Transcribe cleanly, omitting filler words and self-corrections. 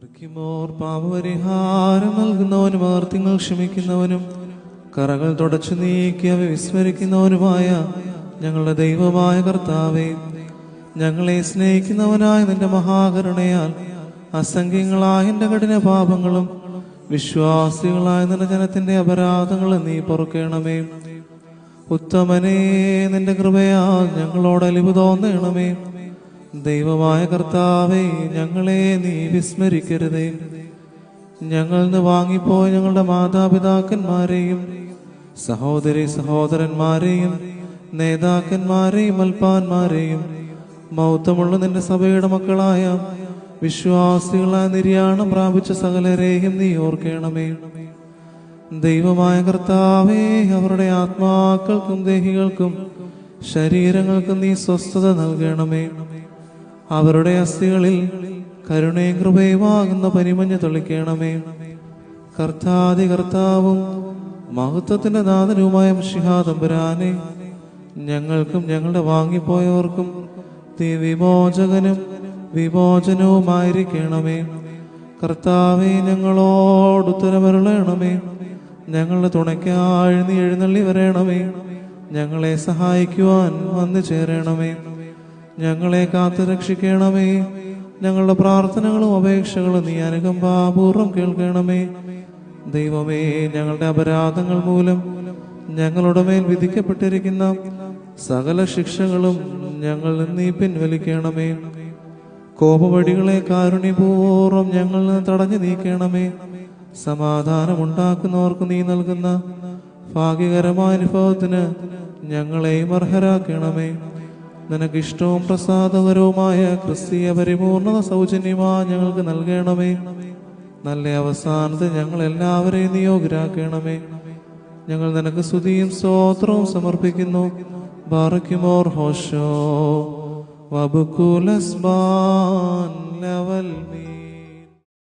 ബാറയ്ക്കുമോർ പാപപരിഹാരം നൽകുന്നവനും ആർത്തിങ്ങൾ ക്ഷമിക്കുന്നവനും കറകൾ തുടച്ചു നീക്കി അവ വിസ്മരിക്കുന്നവനുമായ ഞങ്ങളുടെ ദൈവമായ കർത്താവേ, ഞങ്ങളെ സ്നേഹിക്കുന്നവനായ നിന്റെ മഹാകരുണയാൽ അസംഖ്യങ്ങളായ എന്റെ കഠിന പാപങ്ങളും വിശ്വാസികളായ നിന്റെ ജനത്തിന്റെ അപരാധങ്ങളും നീ പൊറുക്കണമേ. ഉത്തമനേ, നിന്റെ കൃപയാൽ ഞങ്ങളോട് അലിവ് തോന്നണമേ. ദൈവമായ കർത്താവേ, ഞങ്ങളെ നീ വിസ്മരിക്കരുതേ. ഞങ്ങളിൽ നിന്ന് വാങ്ങിപ്പോയ ഞങ്ങളുടെ മാതാപിതാക്കന്മാരെയും സഹോദരി സഹോദരന്മാരെയും നേതാക്കന്മാരെയും അൽപ്പാന്മാരെയും മൗത്തമുള്ള നിന്റെ സഭയുടെ മക്കളായ വിശ്വാസികളായ നിര്യാണം പ്രാപിച്ച സകലരെയും നീ ഓർക്കണമേ. ദൈവമായ കർത്താവേ, അവരുടെ ആത്മാക്കൾക്കും ദേഹികൾക്കും ശരീരങ്ങൾക്കും നീ സ്വസ്ഥത നൽകണമേ. അവരുടെ അസ്ഥികളിൽ കരുണയും കൃപയുമാകുന്ന പരിമഞ്ഞ് തെളിക്കണമേ. കർത്താവും മഹത്വത്തിന്റെ നാഥനുമായ മിശിഹാ തമ്പുരാനെ, ഞങ്ങൾക്കും ഞങ്ങളുടെ വാങ്ങിപ്പോയവർക്കും നീ വിമോചകനും വിമോചനവുമായിരിക്കണമേ. കർത്താവേ, ഞങ്ങളോട് ഉത്തരമരുളണമേ. ഞങ്ങളുടെ തുണയ്ക്കായി നീ എഴുന്നള്ളി വരണമേ. ഞങ്ങളെ സഹായിക്കുവാൻ വന്നു ചേരണമേ. ഞങ്ങളെ കാത്തു രക്ഷിക്കണമേ. ഞങ്ങളുടെ പ്രാർത്ഥനകളും അപേക്ഷകളും നീ അനുകമ്പാപൂർവം കേൾക്കണമേ. ദൈവമേ, ഞങ്ങളുടെ അപരാധങ്ങൾ മൂലം ഞങ്ങളുടെ മേൽ വിധിക്കപ്പെട്ടിരിക്കുന്ന സകല ശിക്ഷകളും ഞങ്ങളിൽ നീ പിൻവലിക്കണമേ. കോപവടികളെ കാരുണ്യപൂർവ്വം ഞങ്ങളിൽ നിന്ന് തടഞ്ഞു നീക്കണമേ. സമാധാനമുണ്ടാക്കുന്നവർക്ക് നീ നൽകുന്ന ഭാഗ്യകരമായ അനുഭവത്തിന് ഞങ്ങളെയും അർഹരാക്കണമേ. നിനക്കിഷ്ടവും പ്രസാദകരവുമായ ക്രിസ്തീയ പരിപൂർണത സൗജന്യമായി ഞങ്ങൾക്ക് നൽകണമേ. നല്ല അവസാനത്ത് ഞങ്ങൾ എല്ലാവരെയും നിയോഗ്യരാക്കണമേ. ഞങ്ങൾ നിനക്ക് സ്തുതിയും സ്തോത്രവും സമർപ്പിക്കുന്നു. ബാറയ്ക്കുമോർ ഹോശോ വബുക്കുലസ്ബാൻ ലവൽ മീ.